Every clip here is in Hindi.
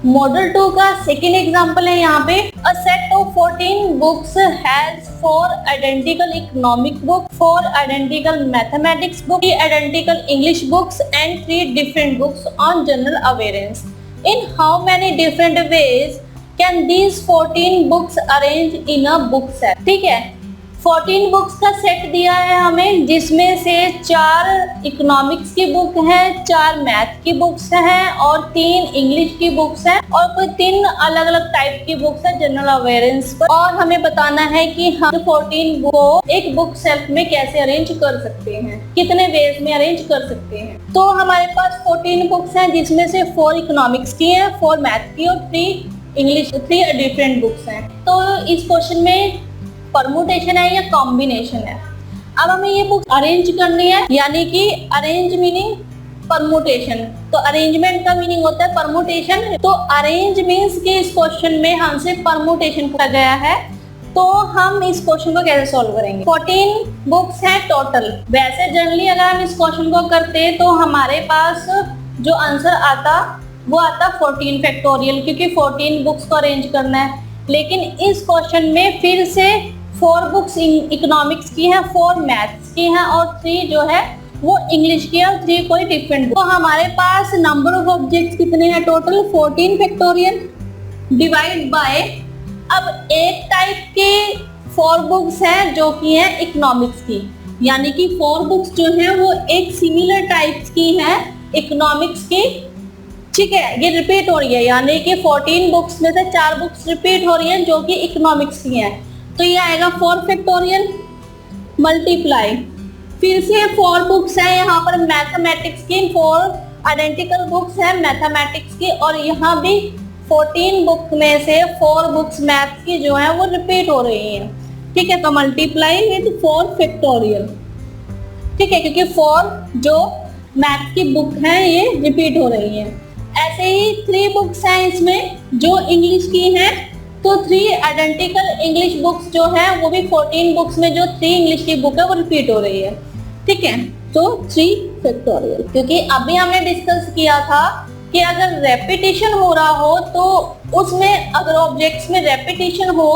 मॉडल 2 का सेकेंड एग्जाम्पल है यहाँ पे, a set of 14 books has 4 identical economic book, 4 identical mathematics book, 3 identical English books and 3 different books on general awareness. In how many different ways can these 14 books arrange in a book set. ठीक है, 14 बुक्स का सेट दिया है हमें, जिसमें से 4 इकोनॉमिक्स की बुक है, 4 मैथ की बुक्स हैं और 3 इंग्लिश की बुक्स हैं और कोई 3 अलग अलग टाइप की बुक्स है जनरल अवेयरेंस पर। और हमें बताना है कि हम 14 को एक बुक सेल्फ में कैसे अरेंज कर सकते हैं, कितने वेज में अरेंज कर सकते हैं। तो हमारे पास 14 बुक्स हैं, जिसमें से 4 इकोनॉमिक्स की है, 4 मैथ की और 3 इंग्लिश, 3 डिफरेंट बुक्स हैं। तो इस क्वेश्चन में परमुटेशन है या कॉम्बिनेशन है। अब हमें ये बुक अरेंज करनी है, यानी कि अरेंज मीनिंग परमुटेशन, तो अरेंजमेंट का मीनिंग होता है परमुटेशन। तो अरेंज मीन्स कि इस क्वेश्चन में हमसे परमुटेशन पूछा गया है, तो हम इस क्वेश्चन को कैसे सॉल्व करेंगे। 14 बुक्स हैं टोटल। वैसे जनरली अगर हम इस क्वेश्चन को करते तो हमारे पास जो आंसर आता वो आता 14 फैक्टोरियल, क्योंकि 14 बुक्स को अरेंज करना है। लेकिन इस क्वेश्चन में फिर से 4 बुक्स इकोनॉमिक्स की हैं, 4 मैथ्स की हैं और 3 जो है वो इंग्लिश की है और 3 कोई डिफरेंट। तो हमारे पास नंबर ऑफ ऑब्जेक्ट्स कितने हैं टोटल, 14 फैक्टोरियल डिवाइड बाय, अब एक टाइप के 4 बुक्स हैं जो कि हैं इकोनॉमिक्स की, यानी कि 4 बुक्स जो हैं वो एक सिमिलर टाइप्स की हैं इकोनॉमिक्स की। ठीक है, ये रिपीट हो रही है, यानी कि 14 बुक्स में से 4 बुक्स रिपीट हो रही हैं जो कि इकोनॉमिक्स की हैं। तो ये आएगा 4 फैक्टोरियल मल्टीप्लाई, फिर से 4 बुक्स हैं यहाँ पर मैथमेटिक्स की, 4 आइडेंटिकल बुक्स हैं मैथमेटिक्स की, और यहाँ भी 14 बुक में से 4 बुक्स मैथ्स की जो है वो रिपीट हो रही हैं। ठीक है, तो मल्टीप्लाई विद 4 फैक्टोरियल। ठीक है, क्योंकि 4 जो मैथ्स की बुक हैं ये रिपीट हो रही हैं। ऐसे ही 3 बुक्स हैं इसमें जो इंग्लिश की हैं, तो 3 आइडेंटिकल इंग्लिश बुक्स जो है वो भी 14 बुक्स में जो 3 इंग्लिश की बुक है वो रिपीट हो रही है। ठीक है, तो 3 फैक्टोरियल, क्योंकि अभी हमने डिस्कस किया था कि अगर रेपिटेशन हो रहा हो तो उसमें अगर ऑब्जेक्ट्स में रेपिटेशन हो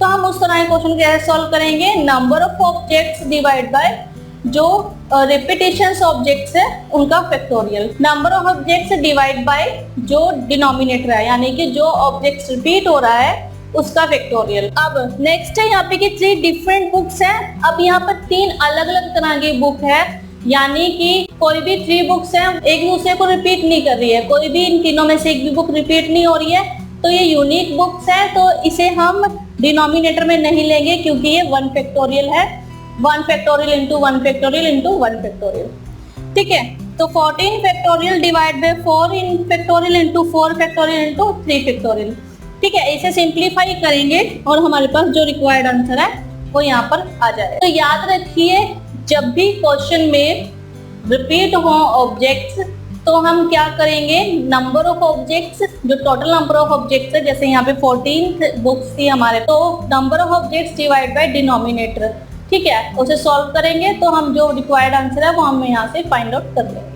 तो हम उस तरह के क्वेश्चन कैसे सॉल्व करेंगे। Number of objects divide by जो रिपीटेशंस ऑब्जेक्ट्स है उनका factorial, number of objects divide by जो डिनोमिनेटर है, यानी कि जो ऑब्जेक्ट्स रिपीट हो रहा है उसका फैक्टोरियल। अब नेक्स्ट है यहाँ पे कि 3 डिफरेंट बुक्स हैं। अब यहाँ पर 3 अलग अलग तरह की बुक है, यानी कि कोई भी 3 बुक्स हैं एक दूसरे को रिपीट नहीं कर रही है, कोई भी इन तीनों में से एक भी बुक रिपीट नहीं हो रही है, तो ये यूनिक बुक्स है, तो इसे हम डिनोमिनेटर में नहीं लेंगे क्योंकि ये 1 फैक्टोरियल है, 1 factorial into 1 factorial into 1 factorial. ठीक है, तो 14 factorial divide by 4 in factorial into 4 factorial into 3 factorial. ठीक है, इसे सिंप्लीफाई करेंगे और हमारे पास जो रिक्वायर्ड आंसर है वो यहाँ पर आ जाए। तो याद रखिए, जब भी क्वेश्चन में रिपीट हो ऑब्जेक्ट्स तो हम क्या करेंगे, नंबर ऑफ ऑब्जेक्ट्स, जो टोटल नंबर ऑफ ऑब्जेक्ट्स है, जैसे यहाँ पे 14 बुक्स थी हमारे, तो number of objects divide by denominator. ठीक है, उसे सॉल्व करेंगे तो हम जो रिक्वायर्ड आंसर है वो हम यहाँ से फाइंड आउट कर लेंगे।